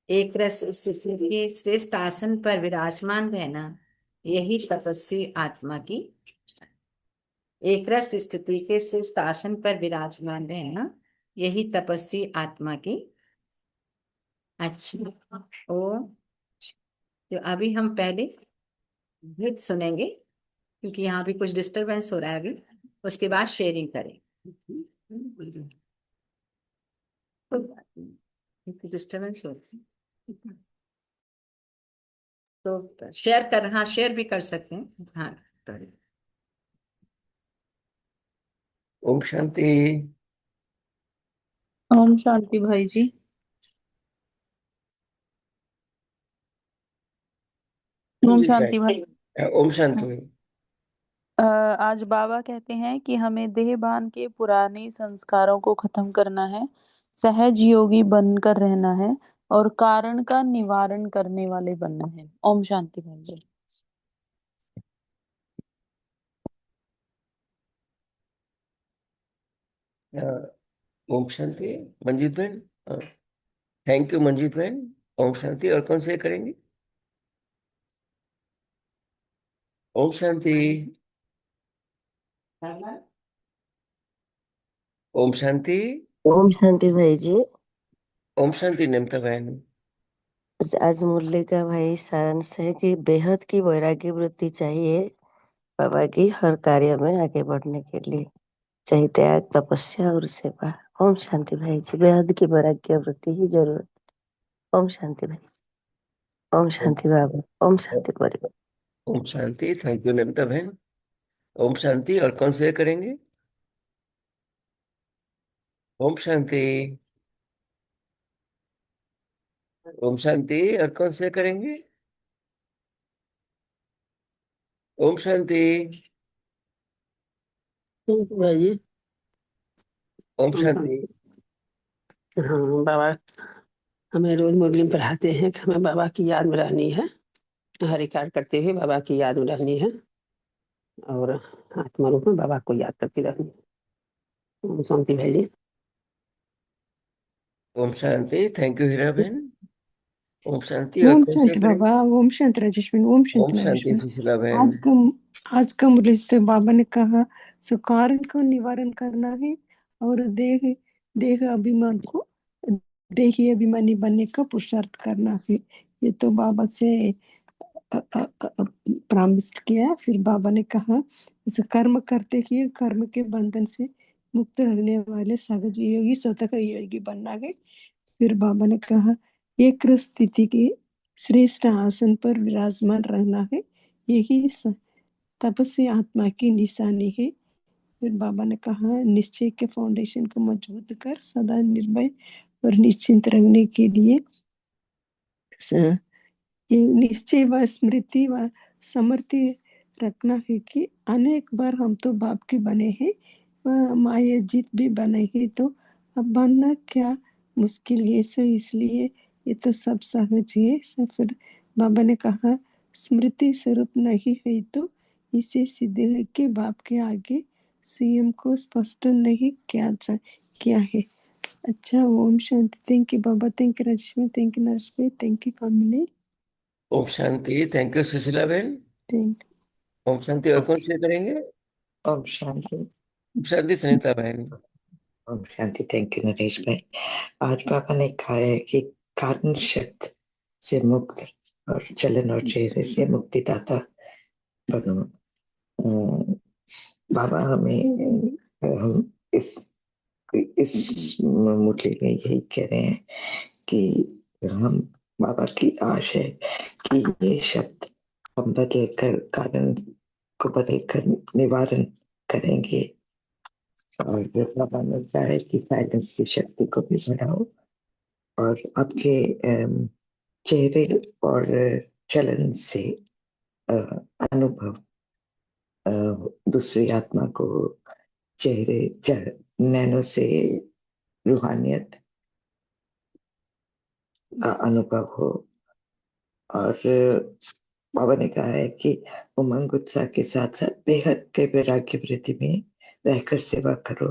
एक रस स्थिति के श्रेष्ठ आसन पर विराजमान रहना, यही तपस्वी आत्मा की। एक रस स्थिति के श्रेष्ठ आसन पर विराजमान रहना, यही तपस्वी आत्मा की। अच्छा, ओ तो अभी हम पहले गीत सुनेंगे, क्योंकि यहाँ भी कुछ डिस्टरबेंस हो रहा है अभी। उसके बाद शेयरिंग करें। डिस्टरबेंस होती है तो शेयर कर, हाँ शेयर भी कर सकते हैं। हाँ, तो ओम शांति। ओम शांति भाई जी। ओम शांति भाई। ओम शांति। आज बाबा कहते हैं कि हमें देहभान के पुराने संस्कारों को खत्म करना है, सहज योगी बनकर रहना है और कारण का निवारण करने वाले बनना है। ओम शांति भाई जी। ओम शांति मंजीत बहन। थैंक यू मंजीत बहन। ओम शांति। और कौन से करेंगे? ओम शांति। ओम शांति। ओम शांति भाई जी। ओम शांति नमता बहन। आज मुरली का भाई सारांश है कि बेहद की वैराग्य वृत्ति चाहिए बाबा की हर कार्य में आगे बढ़ने के लिए, चाहे त्याग, तपस्या और सेवा। ओम शांति भाई जी। बेहद की वैराग्यवृत्ति ही जरूरत। ओम शांति भाई जी। ओम ओम शांति बाबा। ओम शांति परिवार। ओम शांति। थैंक यू नमिता बहन। ओम शांति। और कौन से करेंगे? ओम शांति। ओम शांति। और कौन से करेंगे? ओम शांति। भाई जी। ओम ओम शांति। शांति। हाँ बाबा हमें रोज मुरली में पढ़ाते हैं कि हमें बाबा की याद में रहनी है, हर एक कार्य करते हुए बाबा की याद में रहनी है और आत्मा रूप में बाबा को याद करती रहनी है। ओम शांति भाई जी। ओम शांति। थैंक यू हीरा बहन। ओम शांति। और ओम कौन से शांति बाबा। करेंगे? ओम शांति राजेश बहन। ओम ओम शांति नरेश शांति बहन। सुशीला बहन। आज का मुरली से बाबा ने कहा सो कारण को निवारण करना है और देह देह अभिमान को देही अभिमानी बनने का पुरुषार्थ करना है। ये तो बाबा से प्रॉमिस किया। फिर बाबा ने कहा इसे कर्म करते ही कर्म के बंधन से मुक्त रहने वाले सहज योगी स्वतः का योगी बनना है। फिर बाबा ने कहा एक स्थिति के श्रेष्ठ आसन पर विराजमान रहना है, यही तपस्वी आत्मा की निशानी है। फिर बाबा ने कहा निश्चय के फाउंडेशन को मजबूत कर सदा निर्भय और निश्चिंत रहने के लिए ये निश्चय व स्मृति व समृद्धि रखना है कि अनेक बार हम तो बाप के बने हैं, माया जीत भी बने हैं, तो अब बनना क्या मुश्किल है। सो इसलिए ये तो सब सहज है। सो फिर बाबा ने कहा स्मृति स्वरूप नहीं है तो इसे सिद्ध है कि बाप के आगे स्वयं को स्पष्ट नहीं किया है। अच्छा ओम शांति। थैंक यू बाबा। Thank you Rajni. Thank you Naresh भाई। Thank you family. ओम शांति। थैंक यू सुशीला बहन। थैंक ओम शांति। और कौन से करेंगे? ओम शांति। ओम शांति सुनीता बहन। ओम शांति। थैंक यू नरेश भाई। आज पापा ने कहा है कि कारण शब्द से मुक्त और चलन और चेहरे से मुक्तिदाता बनो। बाबा हमें हम इस मुरली में यही कह रहे हैं कि हम बाबा की आश है कि ये शब्द हम बदल कर कारण को बदल कर निवारण करेंगे और बाबा ने चाहे कि साइलेंस की शक्ति को भी बढ़ाओ और आपके चेहरे और चलन से अनुभव दूसरी आत्मा को चेहरे नैनो से रूहानियत का अनुभव हो। और बाबा ने कहा है कि उमंग उत्साह के साथ साथ बेहद के वैराग्य वृत्ति में रहकर सेवा करो।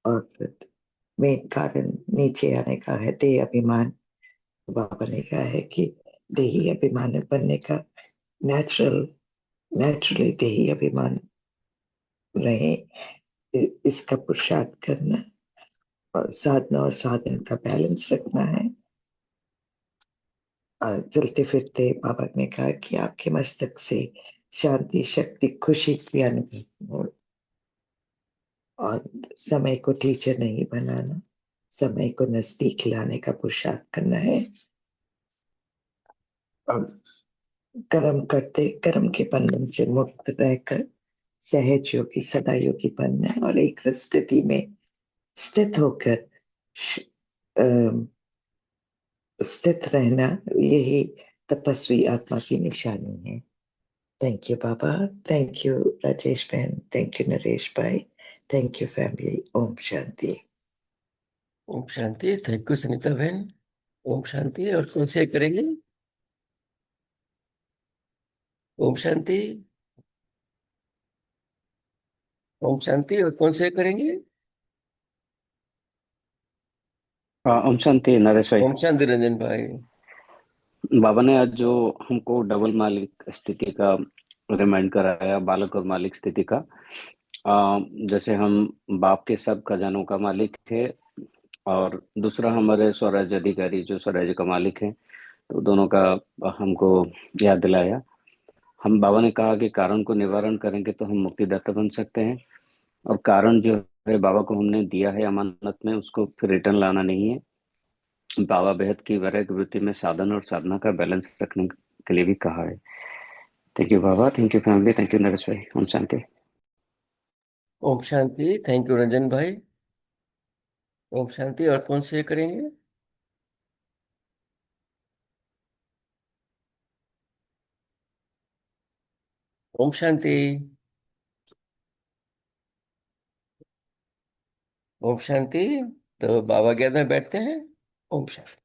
और मेन कारण नीचे आने का है देह अभिमान। बाबा ने कहा है कि देही अभिमान बनने का नेचुरली देही अभिमान रहे, इसका पुरुषार्थ करना और साधना और साधन का बैलेंस रखना है। चलते फिरते बाबा ने कहा कि आपके मस्तक से शांति, शक्ति, खुशी की अनुभव हो और समय को टीचर नहीं बनाना, समय को नजदीक लाने का पुरुषार्थ करना है और कर्म करते कर्म के बंधन से मुक्त रहकर सहज योगी, सदा योगी बनना है और एक स्थिति में स्थित होकर स्थित रहना, यही तपस्वी आत्मा की निशानी है। थैंक यू बाबा। थैंक यू राजेश बहन। थैंक यू नरेश भाई। Thank you family. ओम शांति। ओम शांति। थैंक यू सुनीता बहन। ओम शांति। और कौन से करेंगे? ओम शांति। ओम शांति। और कौन से करेंगे? ओम शांति नरेश भाई। ओम शांति रंजन भाई। बाबा ने आज जो हमको डबल मालिक स्थिति का रिमाइंड कराया, बालक और मालिक स्थिति का। जैसे हम बाप के सब खजानों का मालिक है और दूसरा हमारे स्वराज्य अधिकारी जो स्वराज्य का मालिक है, तो दोनों का हमको याद दिलाया। हम बाबा ने कहा कि कारण को निवारण करेंगे तो हम मुक्तिदाता बन सकते हैं, और कारण जो है बाबा को हमने दिया है अमानत में, उसको फिर रिटर्न लाना नहीं है। बाबा बेहद की वैराग्य वृत्ति में साधन और साधना का बैलेंस रखने के लिए भी कहा है। थैंक यू बाबा, thank you family, thank you Naresh भाई। ओम शांति। ओम शांति। थैंक यू रंजन भाई। ओम शांति। और कौन से करेंगे? ओम शांति। ओम शांति। तो बाबा ज्ञान में बैठते हैं। ओम शांति।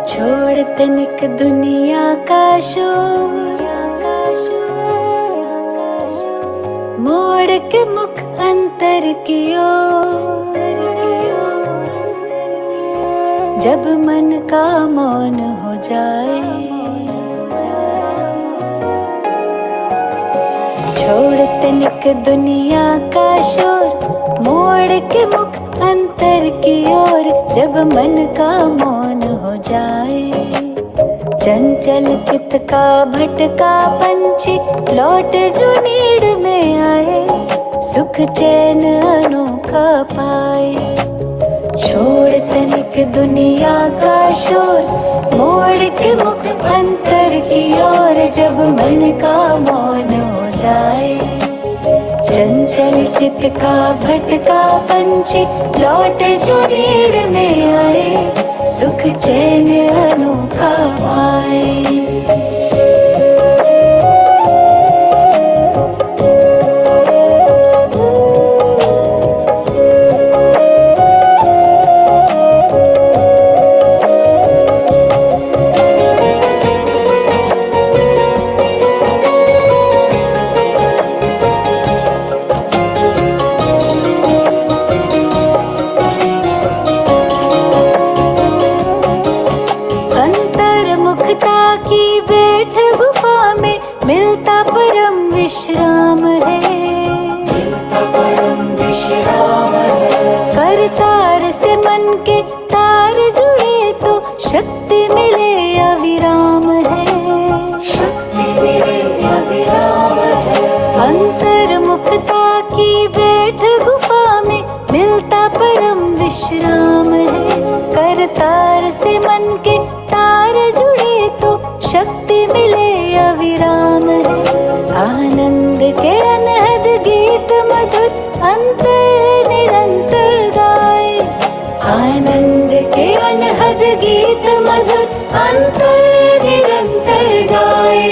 छोड़ तनिक दुनिया का शोर, मोड़ के मुख अंतर की ओर, जब मन का मौन हो जाए, छोड़ तनिक दुनिया का शोर, मोड़ के मुख अंतर की ओर, जब मन का मौन हो जाए। चंचल चित का भटका पंछी लौट जो नीड़ में आए, सुख चैन अनोखा पाए। छोड़ तनिक दुनिया का शोर, मोड़ के मुख अंतर की ओर, जब मन का मौन हो जाए। चंचल चित का भटका पंछी लौट जो नीड़ में आए, सुख चैन अनोखा पाए। विश्राम है, करतार से मन के तार जुड़े तो शक्ति मिले अविराम है, शक्ति मिले अविराम है। अंतर्मुखता की बैठ गुफा में मिलता परम विश्राम है, करतार से मन के तार जुड़े तो शक्ति मिले अविराम है। आनंद के अनहद गीत मधुर अंतर निरंतर गाए। आनंद के अनहद गीत मधुर अंतर निरंतर गाए।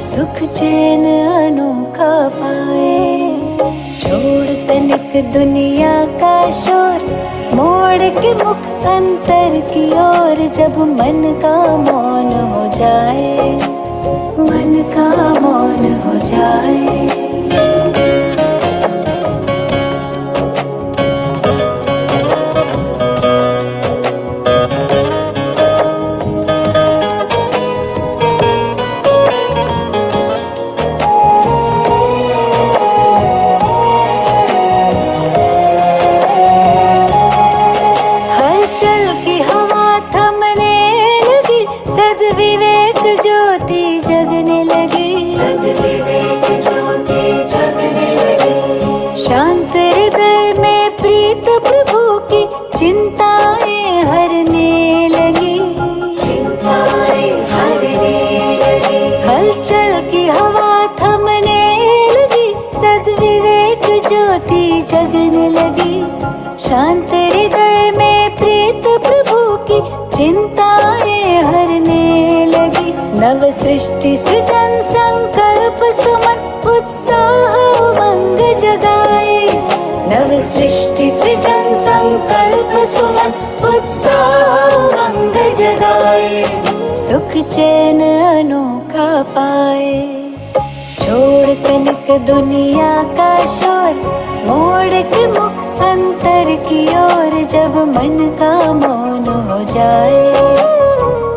सुख चैन अनोखा पाए। छोड़ तनिक दुनिया का शोर, मोड़ के मुख अंतर की ओर। जब मन का मौन हो जाए, मन का मौन हो जाए। हलचल की हवा थमने लगी, सद्विवेक ज्योति जगने लगी। सद्विवेक ज्योति जगने लगी। शांत हृदय में प्रीत प्रभु की चिंताएं हरने लगी। चिंताएं हरने लगी। हलचल की हवा थमने लगी, सद्विवेक ज्योति जगने लगी। शांत हृदय में प्रीत प्रभु की चिंताएं हरने लगी। नव सृष्टि सृजन संकल्प सुमन उत्साह उमंग जगाए। नव सृष्टि सृजन संकल्प सुमन उत्साह उमंग जगाए। सुख चैन अनोखा पाए। छोड़ तनिक दुनिया का शोर, मोड़ के मुख अंतर की ओर। जब मन का मौन हो जाए,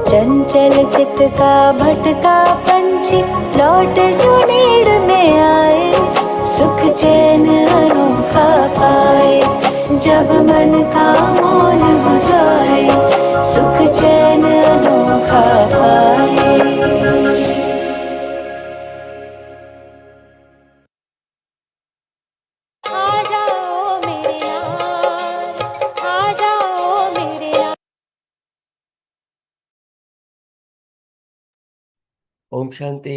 चंचल चित्त का भटका पंछी लौट जो नीड़ में आए। सुख चैन अनोखा पाए। जब मन का मौन हो जाए, सुख चैन अनोखा पाए। ओम शांति।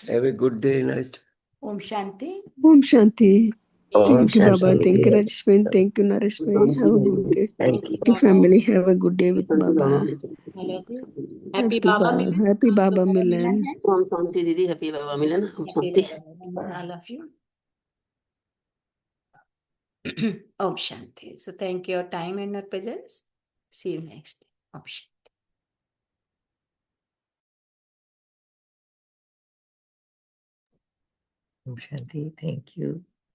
Have a good day night. ओम शांति। ओम शांति। ओम Thank you, Baba. शांति। Thank you, Rajeshwin. Thank you, Naresh bhai. Have a good day. Thank you. Thank you, family. Have a good day with Shanti Baba. बाबा। Happy Baba Milan. Happy Baba Milan Milan. है। ओम शांति दीदी, हैप्पी बाबा मिलन। ओम शांति। All of you. Om Shanti. So thank you for your time and your presence. See you next day. Om Shanti. Om Shanti. Thank you.